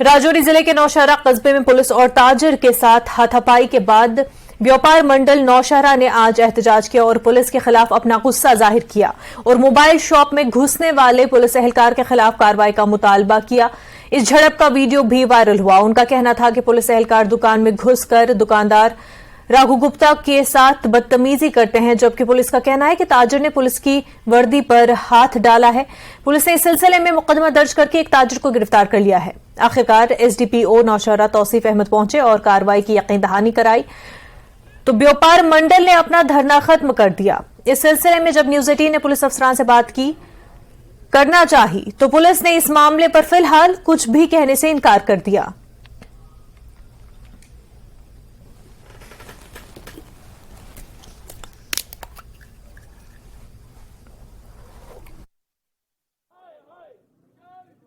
राजौरी जिले के नौशहरा कस्बे में पुलिस और ताजिर के साथ हाथापाई के बाद व्यापार मंडल नौशहरा ने आज एहतजाज किया और पुलिस के खिलाफ अपना गुस्सा जाहिर किया और मोबाइल शॉप में घुसने वाले पुलिस एहलकार के खिलाफ कार्रवाई का मुतालबा किया। इस झड़प का वीडियो भी वायरल हुआ। उनका कहना था कि पुलिस एहलकार दुकान में घुसकर दुकानदार राघु गुप्ता के साथ बदतमीजी करते हैं, जबकि पुलिस का कहना है कि ताजिर ने पुलिस की वर्दी पर हाथ डाला है। पुलिस ने इस सिलसिले में मुकदमा दर्ज करके एक ताजिर को गिरफ्तार कर लिया है। आखिरकार एसडीपीओ नौशहरा तौसीफ अहमद पहुंचे और कार्रवाई की यकीन दहानी कराई तो व्यापार मंडल ने अपना धरना खत्म कर दिया। इस सिलसिले में जब न्यूज 18 ने पुलिस अफसरान से बात की करना चाहिए तो पुलिस ने इस मामले पर फिलहाल कुछ भी कहने से इनकार कर दिया।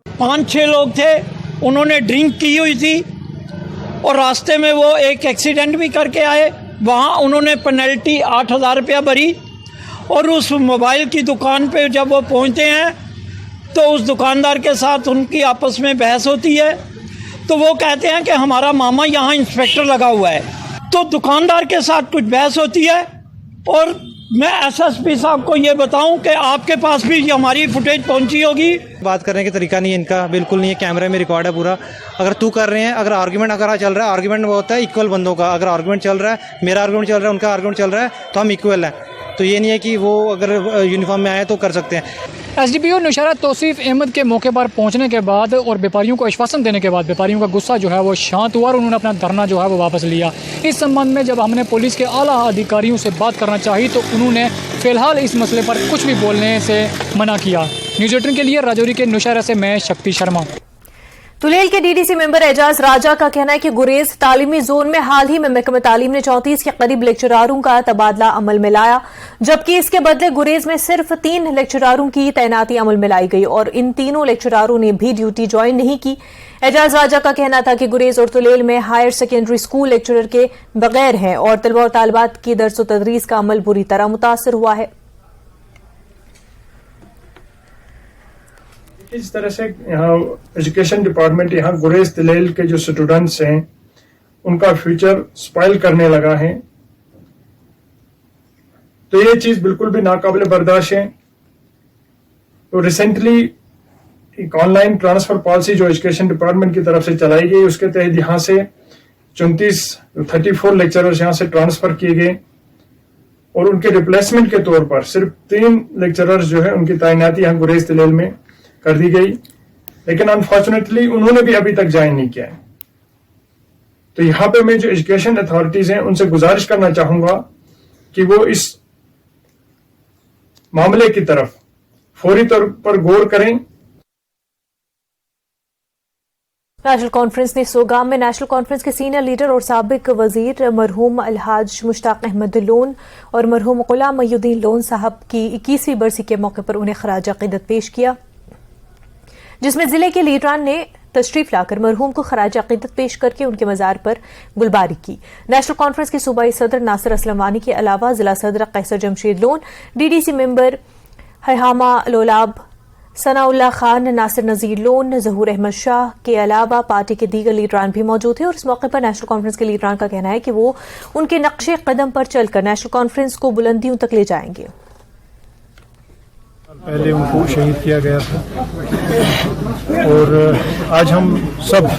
पांच छह लोग थे, उन्होंने ड्रिंक की हुई थी और रास्ते में वो एक एक्सीडेंट भी करके आए। वहाँ उन्होंने पेनल्टी 8,000 रुपया भरी और उस मोबाइल की दुकान पे जब वो पहुँचते हैं तो उस दुकानदार के साथ उनकी आपस में बहस होती है। तो वो कहते हैं कि हमारा मामा यहाँ इंस्पेक्टर लगा हुआ है। तो दुकानदार के साथ कुछ बहस होती है और मैं एसएसपी साहब को ये बताऊं कि आपके पास भी हमारी फुटेज पहुंची होगी। बात करने का तरीका नहीं है इनका, बिल्कुल नहीं है। कैमरे में रिकॉर्ड है पूरा। अगर तू कर रहे हैं, अगर आर्गुमेंट अगर चल रहा है, आर्गुमेंट वो होता है इक्वल बंदों का। अगर आर्गुमेंट चल रहा है, मेरा आर्गुमेंट चल रहा है, उनका आर्गुमेंट चल रहा है, तो हम इक्वल हैं। तो ये नहीं है कि वो अगर यूनिफॉर्म में आए तो कर सकते हैं। एसडीपीओ नौशहरा तौसीफ अहमद के मौके पर पहुंचने के बाद और व्यापारियों को आश्वासन देने के बाद व्यापारियों का गुस्सा जो है वो शांत हुआ और उन्होंने अपना धरना जो है वो वापस लिया। इस संबंध में जब हमने पुलिस के आला अधिकारियों से बात करना चाही तो उन्होंने फिलहाल इस मसले पर कुछ भी बोलने से मना किया। न्यूज़ 18 के लिए राजौरी के नौशहरा से मैं शक्ति शर्मा। तुलेल के डीडीसी मेंबर एजाज राजा का कहना है कि गुरेज तालीमी जोन में हाल ही में महकमा तालीम ने 34 के करीब लेक्चरारों का तबादला अमल में लाया, जबकि इसके बदले गुरेज में सिर्फ 3 लेक्चरारों की तैनाती अमल में लाई गई और इन तीनों लेक्चरारों ने भी ड्यूटी ज्वाइन नहीं की। एजाज राजा का कहना था कि गुरेज और तुलेल में हायर सेकेंडरी स्कूल लेक्चरर के बगैर है और तलबा और तालिबात की दर्स व तदरीस का अमल बुरी तरह मुतासर हुआ है। इस तरह से यहाँ एजुकेशन डिपार्टमेंट यहाँ गुरेज तुलेल के जो स्टूडेंट्स हैं उनका फ्यूचर स्पॉइल करने लगा है, तो ये चीज बिल्कुल भी नाकाबिल बर्दाश्त है। तो रिसेंटली एक ऑनलाइन ट्रांसफर पॉलिसी जो एजुकेशन डिपार्टमेंट की तरफ से चलाई गई, उसके तहत यहाँ से 34 लेक्चरर्स यहाँ से ट्रांसफर किए गए और उनके रिप्लेसमेंट के तौर पर सिर्फ 3 लेक्चरर्स जो है उनकी तैनाती यहाँ गुरेज तुलेल में कर दी गई, लेकिन अनफॉर्चुनेटली उन्होंने भी अभी तक ज्वाइन नहीं किया है। तो यहाँ पे मैं जो एजुकेशन अथॉरिटीज हैं उनसे गुजारिश करना चाहूंगा कि वो इस मामले की तरफ फौरी तौर पर गौर करें। नेशनल कॉन्फ्रेंस ने सोगाम में नेशनल कॉन्फ्रेंस के सीनियर लीडर और साबिक वजीर मरहूम अलहाज मुश्ताक अहमद लोन और मरहूम गुलाम मयूद्दीन लोन साहब की 21वीं बरसी के मौके पर उन्हें खराज अकीदत पेश किया, जिसमें जिले के लीडरान ने तशरीफ लाकर मरहूम को खराज अकीदत पेश करके उनके मजार पर गुलबारी की। नेशनल कॉन्फ्रेंस के सूबाई सदर नासिर असलम वानी के अलावा जिला सदर कैसर जमशेद लोन, डीडीसी मेंबर हैहामा लोलाब, सनाउल्लाह खान, नासिर नजीर लोन, जहूर अहमद शाह के अलावा पार्टी के दीगर लीडरान भी मौजूद थे और इस मौके पर नेशनल कॉन्फ्रेंस के लीडरान का कहना है कि वो उनके नक्शे कदम पर चलकर नेशनल कॉन्फ्रेंस को बुलंदियों तक ले जाएंगे। पहले उनको शहीद किया गया था और आज हम सब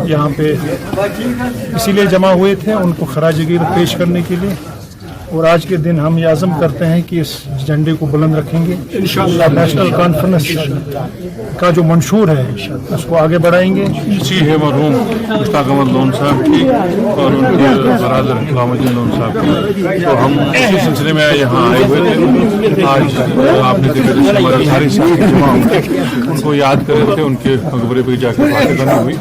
यहाँ पे इसीलिए जमा हुए थे उनको खराज अकीदत पेश करने के लिए। और आज के दिन हम ये आज़म करते हैं कि इस झंडे को बुलंद रखेंगे इंशाअल्लाह। नेशनल कॉन्फ्रेंस का जो मंशूर है उसको आगे बढ़ाएंगे। इसी है मरहूम मुश्ताक अहमद लोन साहब की और उनके बरादर गुलामुद्दीन लोन साहब की, तो हम इसी सिलसिले में यहाँ आए हुए थे। आज आपने देखा हमारे सारे साथी जमा होकर उनको याद कर रहे थे, उनके मकबरे पर जाकर बातें करनी हुई।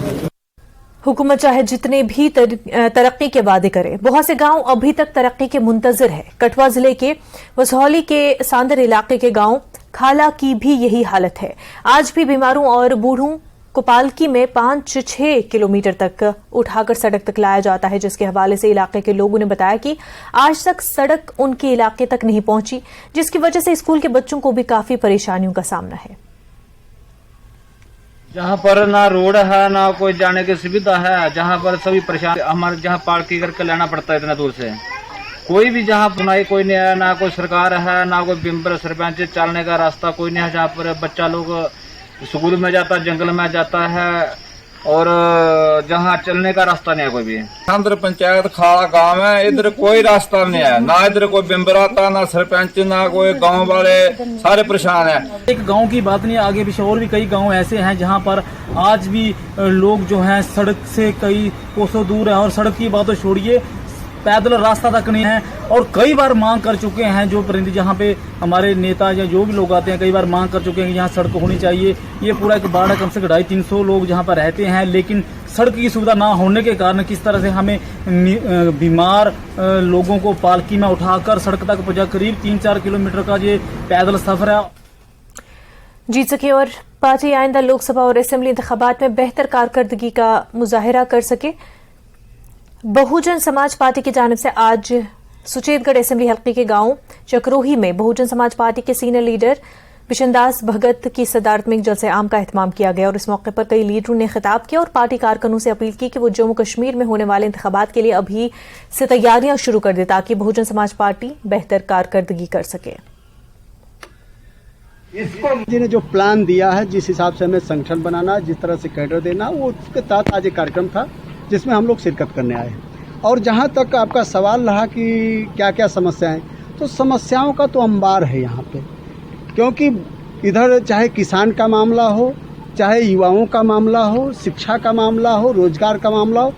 हुकूमत चाहे जितने भी तरक्की के वादे करे, बहुत से गांव अभी तक तरक्की के मुंतजर है। कठुआ जिले के वसौली के सांदर इलाके के गांव खाला की भी यही हालत है। आज भी बीमारों और बूढ़ों को पालकी में 5-6 किलोमीटर तक उठाकर सड़क तक लाया जाता है, जिसके हवाले से इलाके के लोगों ने बताया कि आज तक सड़क उनके इलाके तक नहीं पहुंची, जिसकी वजह से स्कूल के बच्चों को भी काफी परेशानियों का सामना है। जहाँ पर ना रोड है ना कोई जाने की सुविधा है, जहाँ पर सभी परेशान, हमारे जहाँ पार्किंग करके लाना पड़ता है इतना दूर से। कोई भी जहाँ बुनाई कोई नहीं है, ना कोई सरकार है, ना कोई मेंबर सरपंच, चलने का रास्ता कोई नहीं है। जहाँ पर बच्चा लोग स्कूल में जाता है, जंगल में जाता है, और जहाँ चलने का रास्ता नहीं है कोई भी। अंदर पंचायत खाड़ा गांव है, इधर कोई रास्ता नहीं है, ना इधर कोई मेंबर आता, ना सरपंच, ना कोई गांव वाले, सारे परेशान है। एक गांव की बात नहीं, आगे पीछे और भी कई गांव ऐसे हैं जहां पर आज भी लोग जो हैं सड़क से कई कोसों दूर है, और सड़क की बात तो छोड़िए, पैदल रास्ता तक नहीं है। और कई बार मांग कर चुके हैं जो प्रतिनिधि, जहाँ पे हमारे नेता या जो भी लोग आते हैं, कई बार मांग कर चुके हैं कि यहाँ सड़क होनी चाहिए। ये पूरा एक वार्ड है, कम से कम 250-300 लोग जहाँ पर रहते हैं, लेकिन सड़क की सुविधा ना होने के कारण किस तरह से हमें बीमार लोगों को पालकी में उठाकर सड़क तक पहुँचा, करीब 3-4 किलोमीटर का ये पैदल सफर है। जीत सके और पार्टी आइंदा लोकसभा और असेंबली इंतखाबात में बेहतर कारकर्दगी का मुजाहिरा कर सके। बहुजन समाज पार्टी की जानिब से आज सुचेतगढ़ असेंबली हल्के के गांव चक्रोही में बहुजन समाज पार्टी के सीनियर लीडर बिशनदास भगत की सदारत में एक जलसे आम का एहतमाम किया गया और इस मौके पर कई लीडरों ने खिताब किया और पार्टी कारकुनों से अपील की कि वो जम्मू कश्मीर में होने वाले इंतखाबात के लिए अभी से तैयारियां शुरू कर दे ताकि बहुजन समाज पार्टी बेहतर कारकर्दगी कर सके। इसको जी ने जो प्लान दिया है, जिस हिसाब से हमें संगठन बनाना, जिस तरह से कैडर देना, वो उसके तहत आज एक कार्यक्रम था जिसमें हम लोग शिरकत करने आए। और जहाँ तक आपका सवाल रहा कि क्या क्या समस्याएं, तो समस्याओं का तो अंबार है यहाँ पे, क्योंकि इधर चाहे किसान का मामला हो, चाहे युवाओं का मामला हो, शिक्षा का मामला हो, रोजगार का मामला हो,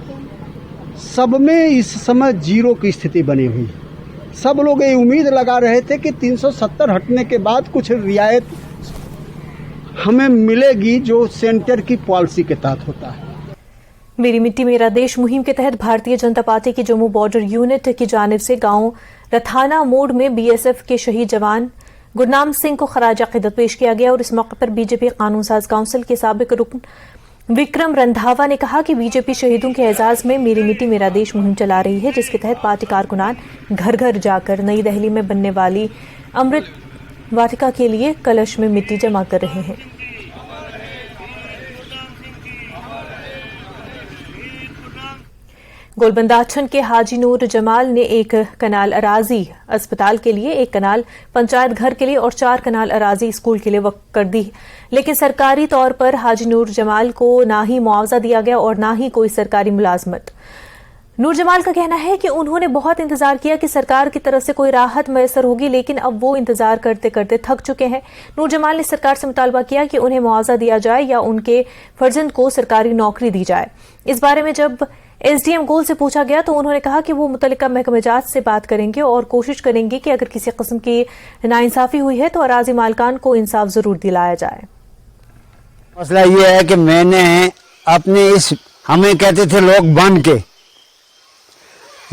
सब में इस समय जीरो की स्थिति बनी हुई है। सब लोग ये उम्मीद लगा रहे थे कि 370 हटने के बाद कुछ रियायत हमें मिलेगी जो सेंटर की पॉलिसी के तहत होता है। मेरी मिट्टी मेरा देश मुहिम के तहत भारतीय जनता पार्टी की जम्मू बॉर्डर यूनिट की जानिब से गांव रथाना मोड़ में बीएसएफ के शहीद जवान गुरनाम सिंह को खराज अकीदत पेश किया गया और इस मौके पर बीजेपी कानून साज काउंसिल के साबिक रुकन विक्रम रंधावा ने कहा कि बीजेपी शहीदों के एजाज में मेरी मिट्टी मेरा देश मुहिम चला रही है, जिसके तहत पार्टी कारकुनान घर घर जाकर नई दिल्ली में बनने वाली अमृत वाटिका के लिए कलश में मिट्टी जमा कर रहे हैं। गोलबंदाछन के हाजी नूर जमाल ने एक कनाल अराजी अस्पताल के लिए, एक कनाल पंचायत घर के लिए और 4 कनाल अराजी स्कूल के लिए वक्फ कर दी, लेकिन सरकारी तौर पर हाजी नूर जमाल को ना ही मुआवजा दिया गया और ना ही कोई सरकारी मुलाजमत। नूर जमाल का कहना है कि उन्होंने बहुत इंतजार किया कि सरकार की तरफ से कोई राहत मैसर होगी, लेकिन अब वो इंतजार करते करते थक चुके हैं। नूर जमाल ने सरकार से मुतालबा किया कि उन्हें मुआवजा दिया जाए या उनके फर्जंद को सरकारी नौकरी दी जाए। इस बारे में जब एसडीएम गोल से पूछा गया तो उन्होंने कहा कि वो मुतल्लिका महकमे जात से बात करेंगे और कोशिश करेंगे कि अगर किसी किस्म की नाइंसाफी हुई है तो अराजी मालकान को इंसाफ जरूर दिलाया जाए। मसला ये है कि मैंने अपने हमें कहते थे लोग बन के,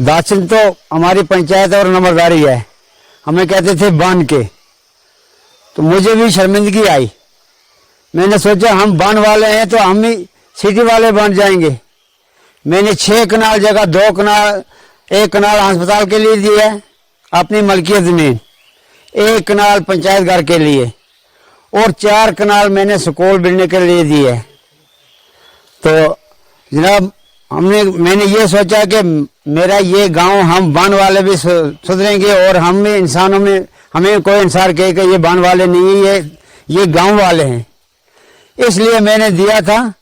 दाचिल तो हमारी पंचायत और नंबरदारी है, हमें कहते थे बन के, तो मुझे भी शर्मिंदगी आई। मैंने सोचा हम बन वाले हैं तो हम ही सिटी वाले बन जाएंगे। मैंने 6 कनाल जगह 2 कनाल, 1 कनाल अस्पताल के लिए दिया है अपनी मलकियत जमीन, 1 कनाल पंचायत घर के लिए और 4 कनाल मैंने स्कूल बिल्डने के लिए दिए। तो जनाब मैंने ये सोचा कि मेरा ये गांव, हम बान वाले भी सुधरेंगे और हम भी इंसानों में हमें कोई इंसान कहे कि ये बान वाले नहीं है, ये गांव वाले हैं, इसलिए मैंने दिया था।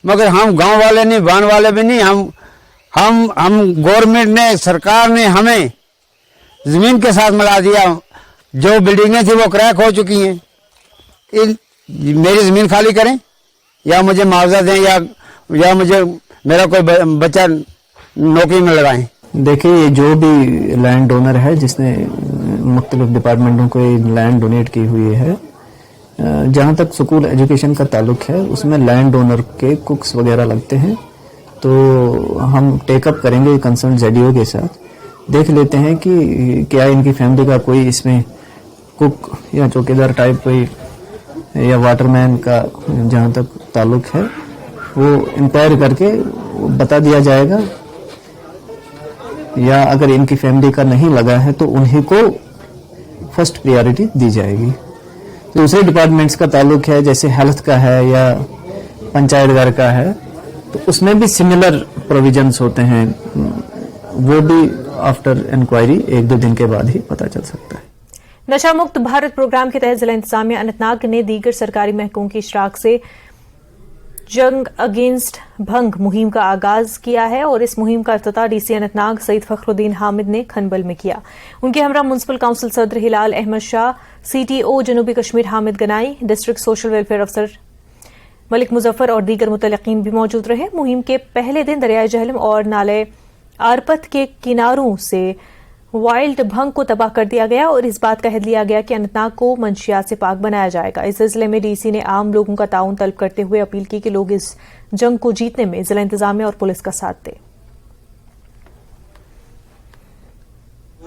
मगर हम गांव वाले नहीं, बान वाले भी नहीं, हम गवर्नमेंट ने, सरकार ने हमें जमीन के साथ मिला दिया। जो बिल्डिंगें थी वो क्रैक हो चुकी हैं। मेरी जमीन खाली करें या मुझे मुआवजा दें या मुझे मेरा कोई बच्चा नौकरी में लगाएं। देखिए, ये जो भी लैंड ओनर है जिसने मुख्तलिफ डिपार्टमेंटों को लैंड डोनेट की हुई है, जहाँ तक स्कूल एजुकेशन का ताल्लुक है उसमें लैंड ओनर के कुक्स वगैरह लगते हैं। तो हम टेकअप करेंगे कंसर्न जेडीओ के साथ, देख लेते हैं कि क्या इनकी फैमिली का कोई इसमें कुक या चौकीदार टाइप कोई या वाटरमैन का जहाँ तक ताल्लुक है वो इंक्वायर करके बता दिया जाएगा, या अगर इनकी फैमिली का नहीं लगा है तो उन्हीं को फर्स्ट प्रायोरिटी दी जाएगी। दूसरे डिपार्टमेंट्स का ताल्लुक है, जैसे हेल्थ का है या पंचायत घर का है, तो उसमें भी सिमिलर प्रोविजंस होते हैं। वो भी आफ्टर इंक्वायरी 1-2 दिन के बाद ही पता चल सकता है। नशा मुक्त भारत प्रोग्राम के तहत जिला इंतजामिया अनंतनाग ने दीगर सरकारी महकमों की इशराक से जंग अगेंस्ट भंग मुहिम का आगाज किया है और इस मुहिम का इफ्तिताह डीसी अनंतनाग सईद फखरुद्दीन हामिद ने खनबल में किया। उनके हमरा म्युनिसिपल काउंसिल सदर हिलाल अहमद शाह, CTO जनूबी Kashmir Hamid Ganai, district social welfare अफसर मलिक मुजफ्फर और दीगर मुतल्लिकीन भी मौजूद रहे। मुहिम के पहले दिन दरियाए जहलम और नाले आरपत के किनारों से वाइल्ड भंग को तबाह कर दिया गया और इस बात का अहद लिया गया कि अनंतनाग को मंशियात से पाक बनाया जाएगा। इस सिलसिले में डीसी ने आम लोगों का ताउन तलब करते हुए अपील की कि लोग इस जंग को जीतने में जिला इंतजामिया और पुलिस का साथ दें।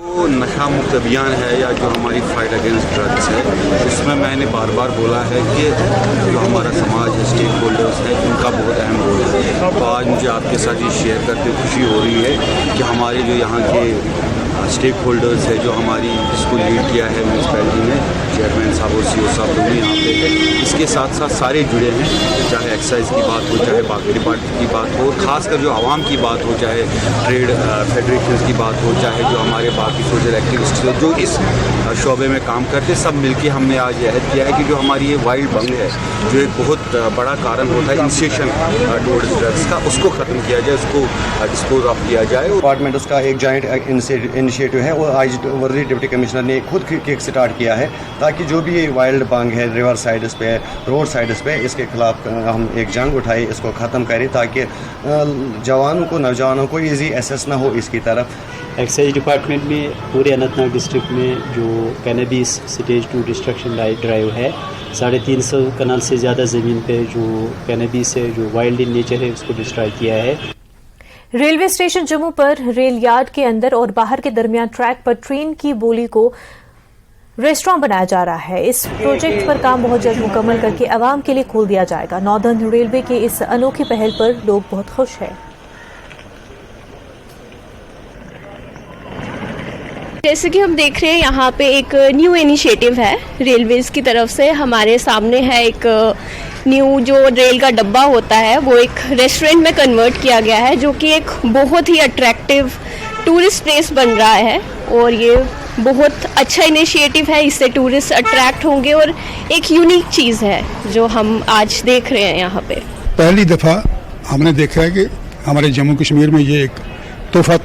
वो नशा मुक्त अभियान है या जो हमारी फाइट अगेंस्ट ड्रग्स है, उसमें मैंने बार बार बोला है कि जो हमारा समाज है, स्टेक होल्डर्स है, उनका बहुत अहम रोल है। तो आज मुझे आपके साथ ये शेयर करके खुशी हो रही है कि हमारे जो यहाँ के स्टेक होल्डर्स है, जो हमारी इसको लीड किया है म्यूनसिपैलिटी में, चेयरमैन साहब और CO साहब दोनों यहाँ पे है, इसके साथ साथ सारे जुड़े हैं। चाहे एक्साइज की बात हो, चाहे बाकी डिपार्टमेंट की बात हो, खासकर जो आवाम की बात हो, चाहे ट्रेड फेडरेशन की बात हो, चाहे जो हमारे बाकी सोशल एक्टिविस्ट हो जो इस शोबे में काम करते, सब मिलके हमने आज यह अहद किया है कि जो हमारी ये वाइल्ड भंग है, जो एक बहुत बड़ा कारण होता है इंसेशन टुवर्ड्स ड्रग्स का, उसको ख़त्म किया जाए, उसको डिस्पोज ऑफ किया जाए। डिपार्टमेंट उसका एक जॉइंट इनिशिएटिव है, वो आज वर्दी डिप्टी कमिश्नर ने खुद किक स्टार्ट किया है, ताकि जो भी वाइल्ड भंग है रिवर साइड्स पे, रोड साइड्स पे, इसके खिलाफ हम एक जंग उठाए, इसको ख़त्म करें, ताकि जवानों को, नौजवानों को ईजी एक्सेस ना हो इसकी तरफ। एक्साइज डिपार्टमेंट में पूरे अनंतनाग डिस्ट्रिक्ट में जो कैनबिस स्टेज 2 डिस्ट्रक्शन ड्राइव है, 350 कनाल से ज़्यादा ज़मीन पे जो कैनबिस है, जो वाइल्ड इन नेचर है, उसको डिस्ट्रॉय किया है। रेलवे स्टेशन जम्मू पर रेल यार्ड के अंदर और बाहर के दरमियान ट्रैक पर ट्रेन की बोली को रेस्टोरेंट बनाया जा रहा है। इस प्रोजेक्ट पर काम बहुत जल्द मुकम्मल करके आवाम के लिए खोल दिया जाएगा। नॉर्दर्न रेलवे के इस अनोखी पहल पर लोग बहुत खुश हैं। जैसे कि हम देख रहे हैं यहाँ पे एक न्यू इनिशिएटिव है रेलवेज की तरफ से। हमारे सामने है एक न्यू जो रेल का डब्बा होता है वो एक रेस्टोरेंट में कन्वर्ट किया गया है, जो कि एक बहुत ही अट्रैक्टिव टूरिस्ट प्लेस बन रहा है और ये बहुत अच्छा इनिशिएटिव है। इससे टूरिस्ट अट्रैक्ट होंगे और एक यूनिक चीज़ है जो हम आज देख रहे हैं यहाँ पे। पहली दफ़ा हमने देखा है कि हमारे जम्मू कश्मीर में ये एक तोहफा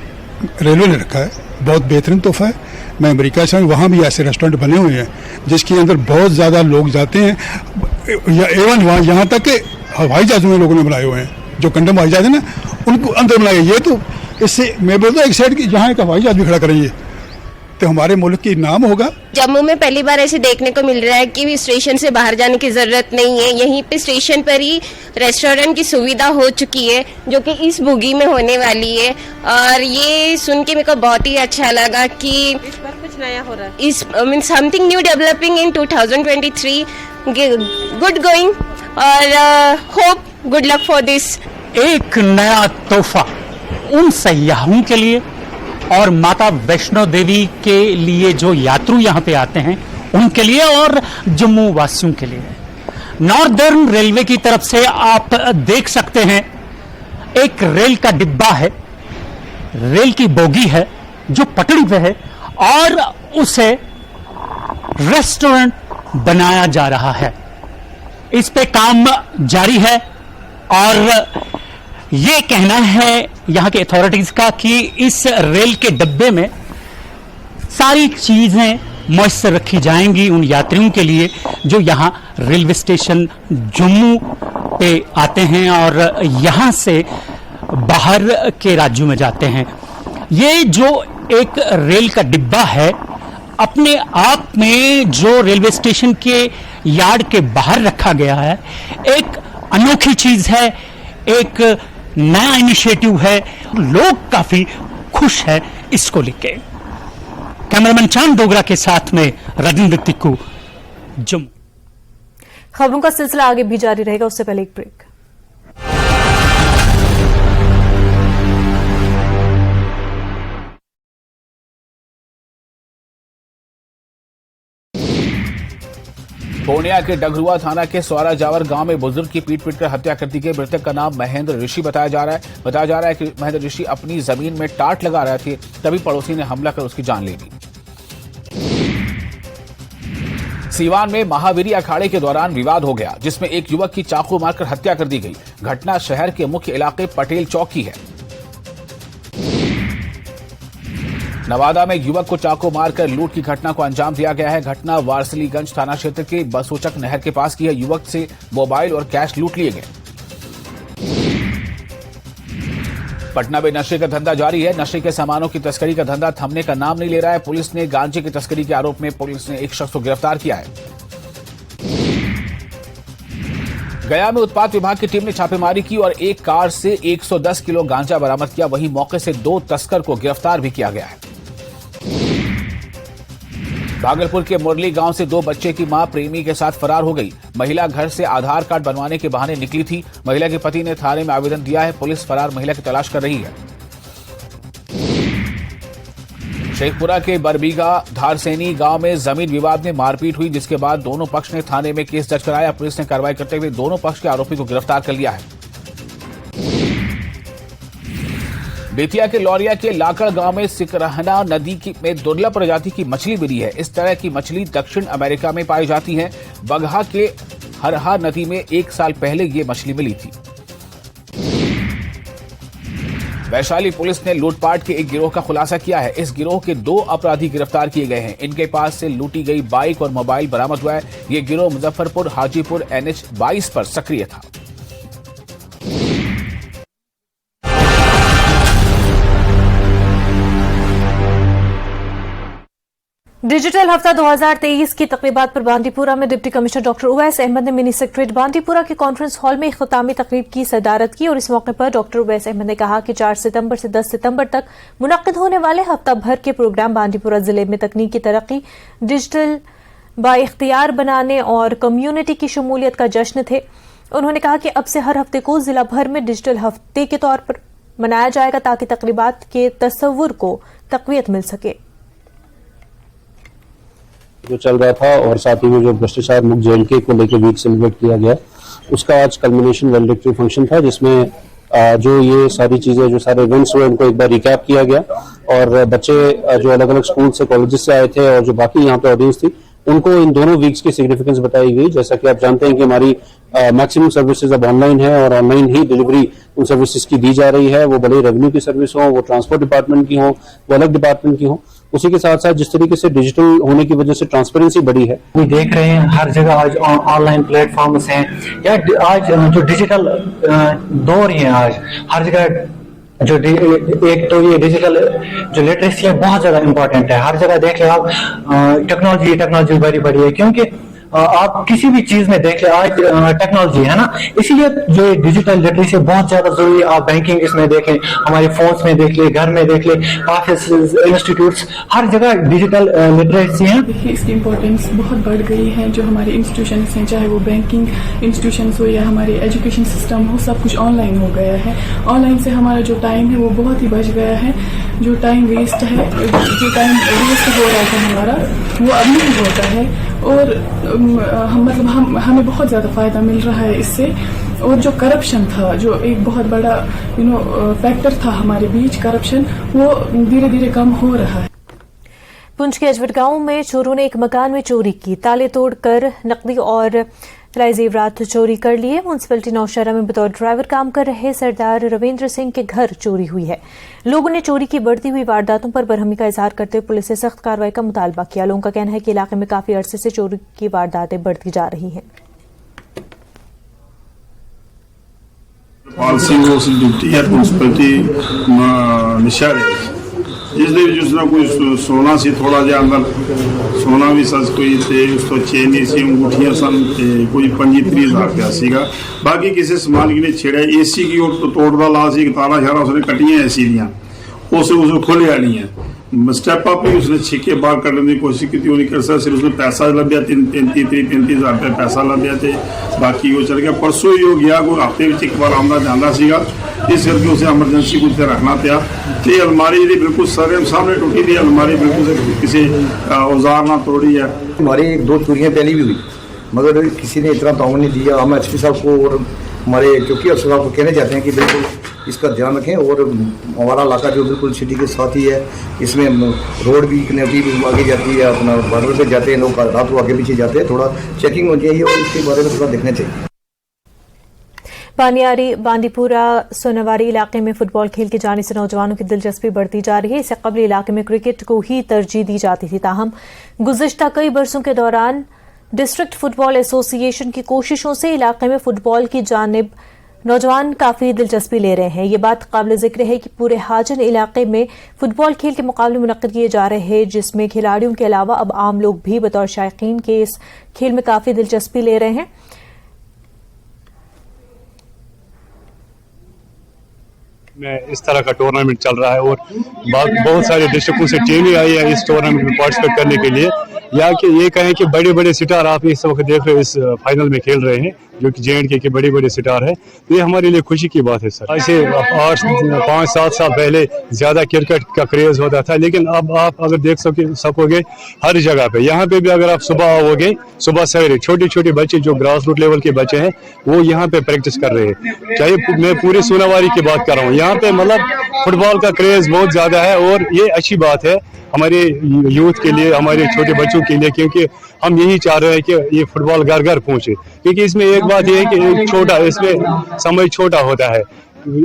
रेलवे ने रखा है, बहुत बेहतरीन तोहफा है। मैं अमेरिका से हूँ, वहाँ भी ऐसे रेस्टोरेंट बने हुए हैं जिसके अंदर बहुत ज़्यादा लोग जाते हैं। एवन वहाँ यहाँ तक के हवाई जहाज़ों में लोगों ने बनाए हुए हैं, जो कंडम हवाई जहाज है ना, उनको अंदर बनाए। ये तो इससे मैं बोलता हूँ एक साइड की जहाँ एक हवाई जहाज भी खड़ा करेंगे तो हमारे मुल्क की नाम होगा। जम्मू में पहली बार ऐसे देखने को मिल रहा है कि स्टेशन से बाहर जाने की जरूरत नहीं है, यहीं पे स्टेशन पर ही रेस्टोरेंट की सुविधा हो चुकी है, जो कि इस बुगी में होने वाली है। और ये सुन के मेरे को बहुत ही अच्छा लगा कि इस पर कुछ नया हो रहा है। इस mean something new developing in 2023, good going और hope good luck for this. एक नया तोहफा उन सयाहों के लिए और माता वैष्णो देवी के लिए जो यात्रु यहाँ पे आते हैं उनके लिए और जम्मू वासियों के लिए। नॉर्दर्न रेलवे की तरफ से आप देख सकते हैं एक रेल का डिब्बा है, रेल की बोगी है जो पटड़ी पे है और उसे रेस्टोरेंट बनाया जा रहा है। इस पे काम जारी है और ये कहना है यहाँ के अथॉरिटीज का कि इस रेल के डब्बे में सारी चीजें मयसर रखी जाएंगी उन यात्रियों के लिए जो यहाँ रेलवे स्टेशन जम्मू पे आते हैं और यहाँ से बाहर के राज्यों में जाते हैं। ये जो एक रेल का डिब्बा है अपने आप में जो रेलवे स्टेशन के यार्ड के बाहर रखा गया है, एक अनोखी चीज है, एक नया इनिशिएटिव है। लोग काफी खुश हैं इसको लेके। कैमरामैन चांद डोगरा के साथ में राजेंद्र तिक्कू, जम्मू। खबरों का सिलसिला आगे भी जारी रहेगा, उससे पहले एक ब्रेक। पूर्णिया के डगरुआ थाना के सौरा जावर गांव में बुजुर्ग की पीट कर हत्या कर दी गई। मृतक का नाम महेंद्र ऋषि बताया जा रहा है कि महेंद्र ऋषि अपनी जमीन में टाट लगा रहे थे, तभी पड़ोसी ने हमला कर उसकी जान ले ली। सीवान में महावीरी अखाड़े के दौरान विवाद हो गया, जिसमें एक युवक की चाकू मारकर हत्या कर दी गई। घटना शहर के मुख्य इलाके पटेल चौक की है। नवादा में युवक को चाकू मारकर लूट की घटना को अंजाम दिया गया है। घटना वारसलीगंज थाना क्षेत्र के बसोचक नहर के पास की है। युवक से मोबाइल और कैश लूट लिए गए। पटना में नशे का धंधा जारी है। नशे के सामानों की तस्करी का धंधा थमने का नाम नहीं ले रहा है। पुलिस ने गांजे की तस्करी के आरोप में पुलिस ने एक शख्स को गिरफ्तार किया है। गया में उत्पाद विभाग की टीम ने छापेमारी की और एक कार से 110 किलो गांजा बरामद किया। वहीं मौके से 2 तस्कर को गिरफ्तार भी किया गया है। भागलपुर के मुरली गांव से 2 बच्चे की मां प्रेमी के साथ फरार हो गई। महिला घर से आधार कार्ड बनवाने के बहाने निकली थी। महिला के पति ने थाने में आवेदन दिया है। पुलिस फरार महिला की तलाश कर रही है। शेखपुरा के बरबीघा धारसेनी गांव में जमीन विवाद में मारपीट हुई, जिसके बाद दोनों पक्ष ने थाने में केस दर्ज कराया। पुलिस ने कार्रवाई करते हुए दोनों पक्ष के आरोपी को गिरफ्तार कर लिया है। बेतिया के लौरिया के लाकड़ गांव में सिकरहना नदी में दुर्लभ प्रजाति की मछली मिली है। इस तरह की मछली दक्षिण अमेरिका में पाई जाती है। बगहा के हरहा नदी में 1 साल पहले ये मछली मिली थी। वैशाली पुलिस ने लूटपाट के एक गिरोह का खुलासा किया है। इस गिरोह के 2 अपराधी गिरफ्तार किए गए हैं। इनके पास से लूटी गई बाइक और मोबाइल बरामद हुआ है। ये गिरोह मुजफ्फरपुर हाजीपुर NH 22 पर सक्रिय था। डिजिटल हफ्ता 2023 की तकरीबात पर बांदीपुरा में deputy commissioner doctor Uwais Ahmad ने मिनी सेक्रेटरीट बांदीपुरा के कॉन्फ्रेंस हॉल में इख्तितामी तकरीब की सदारत की और इस मौके पर डॉक्टर उवैस अहमद ने कहा कि 4 सितंबर से 10 सितंबर तक मुनक्किद होने वाले हफ्ता भर के प्रोग्राम बांदीपुरा जिले में तकनीकी तरक्की, डिजिटल बाइख्तियार बनाने और कम्युनिटी की शमूलियत का जश्न थे। उन्होंने कहा कि अब से हर हफ्ते को जिला भर में डिजिटल हफ्ते के तौर पर मनाया जाएगा ताकि तकरीबात के तस्वुर को तकवीत मिल सके। जो चल रहा था और साथ ही में जो भ्रष्टाचार मुक्त JNK को लेकर वीक सेलिब्रेट किया गया, उसका आज कल्मिनेशन वैलिडेटरी फंक्शन था, जिसमें जो ये सारी चीजें, जो सारे इवेंट्स हुए, उनको एक बार रिकैप किया गया और बच्चे जो अलग अलग स्कूल से, कॉलेजेस से आए थे और जो बाकी यहाँ पे ऑडियंस थी, उनको इन दोनों वीक्स की सिग्निफिकेंस बताई गई। जैसा कि आप जानते हैं कि हमारी मैक्सिमम सर्विसेज अब ऑनलाइन है और ऑनलाइन ही डिलीवरी उन सर्विसेज की दी जा रही है। वो भले रेवेन्यू की सर्विस हो, वो ट्रांसपोर्ट डिपार्टमेंट की हो, वो अलग डिपार्टमेंट की हो। उसी के साथ साथ जिस तरीके से डिजिटल होने की वजह से ट्रांसपेरेंसी बढ़ी है, we देख रहे हैं हर जगह आज ऑनलाइन प्लेटफॉर्म्स हैं या आज जो डिजिटल दौर है, आज हर जगह जो एक तो ये डिजिटल जो लिटरेसी है बहुत ज्यादा इंपॉर्टेंट है। हर जगह देख ले आप टेक्नोलॉजी बड़ी बड़ी है, क्योंकि आप किसी भी चीज में देख ले आज टेक्नोलॉजी है ना, इसीलिए जो डिजिटल लिटरेसी बहुत ज्यादा जरूरी है। आप बैंकिंग इसमें देखें, हमारे फोन्स में देख ले, घर में देख ले, ऑफिस, इंस्टीट्यूट्स, हर जगह डिजिटल लिटरेसी है। देखिए इसकी इम्पोर्टेंस बहुत बढ़ गई है। जो हमारे इंस्टीट्यूशंस हैं, चाहे वो बैंकिंग इंस्टीट्यूशंस हो या हमारे एजुकेशन सिस्टम हो, सब कुछ ऑनलाइन हो गया है। ऑनलाइन से हमारा जो टाइम है वो बहुत ही बच गया है। जो टाइम वेस्ट है, जो टाइम वेस्ट हो रहा था हमारा, वो अब नहीं होता है और हमें बहुत ज्यादा फायदा मिल रहा है इससे। और जो करप्शन था, जो एक बहुत बड़ा फैक्टर था हमारे बीच, करप्शन, वो धीरे धीरे कम हो रहा है। पुंछ के अजवट गांव में चोरों ने एक मकान में चोरी की। ताले तोड़कर नकदी और लाए जेवरात चोरी कर लिए। म्यूनसिपैलिटी नौशहरा में बतौर ड्राइवर काम कर रहे सरदार रविंद्र सिंह के घर चोरी हुई है। लोगों ने चोरी की बढ़ती हुई वारदातों पर बरहमी का इजहार करते हुए पुलिस से सख्त कार्रवाई का मुतालबा किया। लोगों का कहना है कि इलाके में काफी अरसे से चोरी की वारदातें बढ़ती जा रही हैं। जिसने कोई सोना सी थोड़ा जिहा अंदर सोना भी सच कोई थे, उस तो चेनी सी, अंगूठियां सन, कोई 25-30 हज़ार रुपया सीगा। बाकी किसी समान की नहीं छेड़ा। AC की ओर तो तोड़दा ला सी, तारा शारा उसने कटियां AC दियां, उसे खोलिया नहीं है। स्टेप अप ही उसने छिके बाहर करने की कोशिश की, नहीं कर सकता। सिर्फ उसने पैसा लभ्या 33 हज़ार रुपया पैसा लभ्या थे, बाकी वो चल गया। परसों ही हो गया, कोई हफ्ते में एक बार आमदा जाना सीगा, इस करके उसे एमरजेंसी को रखना पिया। तो अलमारी जी बिल्कुल सामने टूटी थी, अलमारी बिल्कुल किसी औजार ना तोड़ी है। हमारी 2 चोरियां पहले भी हुई, मगर किसी ने इतना ताउन नहीं दिया। हम एसपी साहब को और हमारे क्योंकि अफसर साहब को कहना चाहते हैं कि बिल्कुल इसका ध्यान रखें। और हमारा इलाका जो बिल्कुल सिटी के साथ ही है, इसमें रोड भी कनेक्टिविटी भी आगे जाती है, अपना बॉर्डर पे जाते हैं लोग, रात को आगे पीछे जाते हैं, थोड़ा चेकिंग होनी चाहिए और इसके बारे में थोड़ा देखना चाहिए। बानियारी बांदीपुरा सोनावारी इलाके में फुटबॉल खेल के जाने से नौजवानों की दिलचस्पी बढ़ती जा रही है। इससे कबल इलाके में क्रिकेट को ही तरजीह दी जाती थी, ताहम गुज़िश्ता कई बरसों के दौरान डिस्ट्रिक्ट फुटबॉल एसोसिएशन की कोशिशों से इलाके में फुटबॉल की जानिब नौजवान काफी दिलचस्पी ले रहे हैं। ये बात काबिल जिक्र है कि पूरे हाजन इलाके में फुटबॉल खेल के मुकाबले मुनक्किद किए जा रहे हैं, जिसमें खिलाड़ियों के अलावा अब आम लोग भी बतौर शायकीन के इस खेल में काफी दिलचस्पी ले रहे हैं। में इस तरह का टूर्नामेंट चल रहा है और बहुत सारे डिस्ट्रिक्टों से टीमें आई है इस टूर्नामेंट में पार्टिसिपेट करने के लिए। या कि ये कहें कि बड़े बड़े सितार आप इस वक्त देख रहे हो इस फाइनल में खेल रहे हैं, जो कि JNK के बड़े बड़े सितार है। तो ये हमारे लिए खुशी की बात है सर। ऐसे 5-7 साल पहले ज्यादा क्रिकेट का क्रेज होता था, लेकिन अब आप अगर देख सकोगे हर जगह पे, यहाँ पे भी अगर आप सुबह आओगे, सुबह सवेरे छोटे छोटे बच्चे जो ग्रास रूट लेवल के बच्चे हैं वो यहाँ पे प्रैक्टिस कर रहे हैं। चाहे मैं पूरी सोनावारी की बात कर रहा हूँ, यहाँ पे मतलब फुटबॉल का क्रेज बहुत ज्यादा है और ये अच्छी बात है हमारे यूथ के लिए, हमारे छोटे बच्चों के लिए, क्योंकि हम यही चाह रहे हैं कि ये फुटबॉल घर घर पहुंचे। क्योंकि इसमें एक बात ये है कि छोटा, इसमें समय छोटा होता है,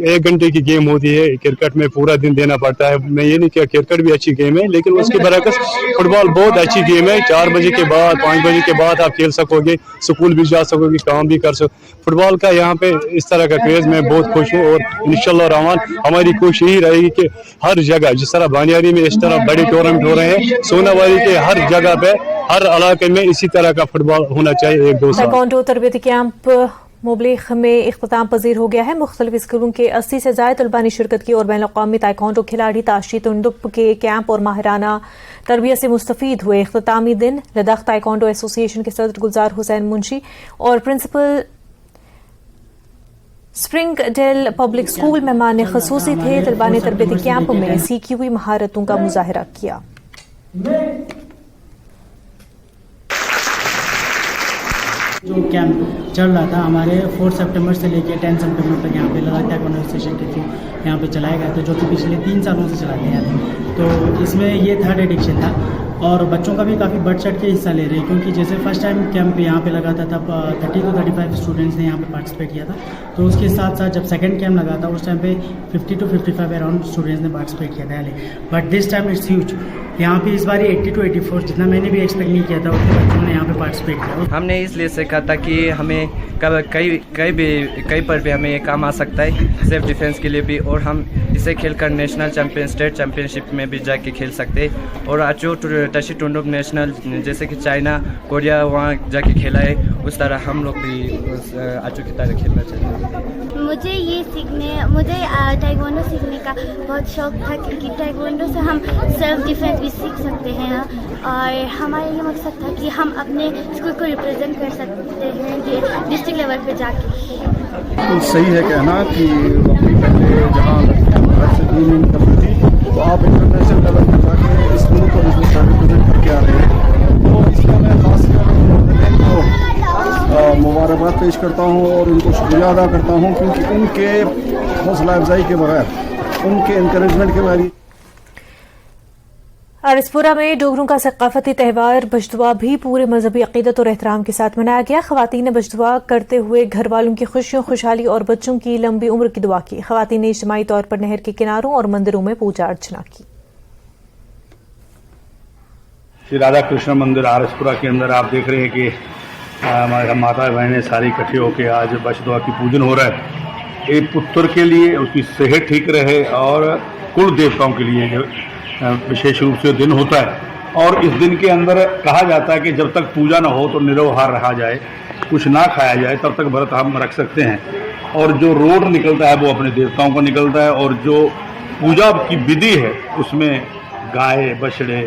1 घंटे की गेम होती है। क्रिकेट में पूरा दिन देना पड़ता है। मैं ये नहीं किया, क्रिकेट भी अच्छी गेम है, लेकिन उसके बरअक्स फुटबॉल बहुत अच्छी गेम है। 4 बजे के बाद 5 बजे के बाद आप खेल सकोगे, स्कूल भी जा सकोगे, काम भी कर सकोगे। फुटबॉल का यहाँ पे इस तरह का क्रेज मैं बहुत खुश हूँ और इंशाल्लाह रहमान हमारी कोशिश यही रहेगी कि हर जगह, जिस तरह बानियारी में इस तरह बड़े टूर्नामेंट हो रहे हैं, सोनावारी के हर जगह पे, हर इलाके में इसी तरह का फुटबॉल होना चाहिए। 1-2 साल ताइक्वांडो तरबियती कैंप मुबलिग में इख्तिताम पजीर हो गया है। मुख्तलिफ स्कूलों के 80 से ज़ायद तलबा ने शिरकत की और बैनुल अक़वामी ताइक्वांडो खिलाड़ी ताशी तुंडुप के कैंप और माहिराना तरबियत से मुस्तफीद हुए। इख्तितामी दिन लद्दाख ताइक्वांडो एसोसिएशन के सदर गुलजार हुसैन मुंशी और principal Spring Dale Public School मेहमान खसूसी थे। तलबा ने तरबियती कैंप में सीखी हुई महारतों का मुजाहरा किया। जो कैंप चल रहा था हमारे 4 सितंबर से लेकर 10 सितंबर तक यहाँ पे लद्दाख ताइक्वांडो एसोसिएशन के थ्रू यहाँ पे चलाया गया था, जो कि पिछले 3 सालों से चलाते हैं। तो इसमें ये 3rd एडिशन था और बच्चों का भी काफ़ी बढ़ चढ़ के हिस्सा ले रहे हैं, क्योंकि जैसे फर्स्ट टाइम कैंप यहाँ पे लगा था तब 30 to 35 स्टूडेंट्स ने यहाँ पे पार्टिसिपेट किया था। तो उसके साथ साथ जब सेकंड कैंप लगा था उस टाइम पे 50 to 55 अराउंड स्टूडेंट्स ने पार्टिसिपेट किया था। But this time it's huge. यहाँ पे इस बार 80 to 84, जितना मैंने भी एक्सपेक्ट नहीं किया था, उतने बच्चों ने यहाँ पे पार्टिसिपेट किया। हमने इसलिए सीखा था कि हमें कहीं पर भी हमें ये काम आ सकता है, सेल्फ डिफेंस के लिए भी, और हम इसे खेलकर नेशनल चैंपियन, स्टेट चैंपियनशिप में भी जाके खेल सकते हैं। और आचो ताशी तुंडुप नेशनल, जैसे कि चाइना, कोरिया वहाँ जाके खेला है, उस तरह हम लोग भी आचो की तरह खेलना चाहते हैं। मुझे ताइक्वांडो सीखने का बहुत शौक था, क्योंकि ताइक्वांडो से हम सेल्फ डिफेंस भी सीख सकते हैं और हमारा ये मकसद था कि हम अपने स्कूल को रिप्रेजेंट कर सकते हैं कि डिस्ट्रिक्ट लेवल पे जाके। तो सही है कहना कि पहले जहाँ घर से दूर नहीं करती थी, तो आप इंटरनेशनल लेवल पर जाके इस मुल्क को रिप्रेजेंट करके आ रहे हैं। तो इसका मैं खास मुबारकबाद पेश करता हूँ और उनको शुक्रिया अदा करता हूँ, क्योंकि उनके हौसला अफजाई के बगैर, उनके इंकरेजमेंट के बगैर। आरसपुरा में डोगरों का सकाफती त्यौहार बजदुआ भी पूरे मजहबी अकीदत और एहतराम के साथ मनाया गया। खवातीन ने बजदुआ करते हुए घर वालों की खुशियों, खुशहाली और बच्चों की लंबी उम्र की दुआ की। खवातीन ने इज्तिमाई तौर पर नहर के किनारों और मंदिरों में पूजा अर्चना की। श्री राधा कृष्ण मंदिर आरसपुरा के अंदर आप देख रहे हैं कि हमारे माता बहनें सारी इकट्ठे होकर आज बजदुआ की पूजन हो रहा है। एक पुत्र के लिए उसकी सेहत ठीक रहे और कुल देवताओं के लिए विशेष रूप से दिन होता है। और इस दिन के अंदर कहा जाता है कि जब तक पूजा न हो तो निराहार रहा जाए, कुछ ना खाया जाए, तब तक व्रत हम रख सकते हैं। और जो रोड निकलता है वो अपने देवताओं को निकलता है, और जो पूजा की विधि है उसमें गाय, बछड़े,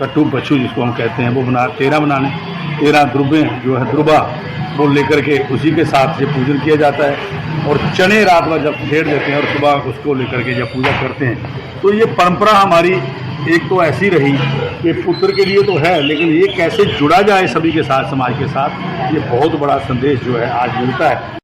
कट्टू बच्चू जिसको हम कहते हैं वो 13 बनाने, 13 द्रुबे जो है द्रुबा वो लेकर के उसी के साथ से पूजन किया जाता है। और चने रात भर जब फेर देते हैं और सुबह उसको लेकर के जब पूजा करते हैं, तो ये परंपरा हमारी एक तो ऐसी रही कि पुत्र के लिए तो है, लेकिन ये कैसे जुड़ा जाए सभी के साथ, समाज के साथ, ये बहुत बड़ा संदेश जो है आज मिलता है।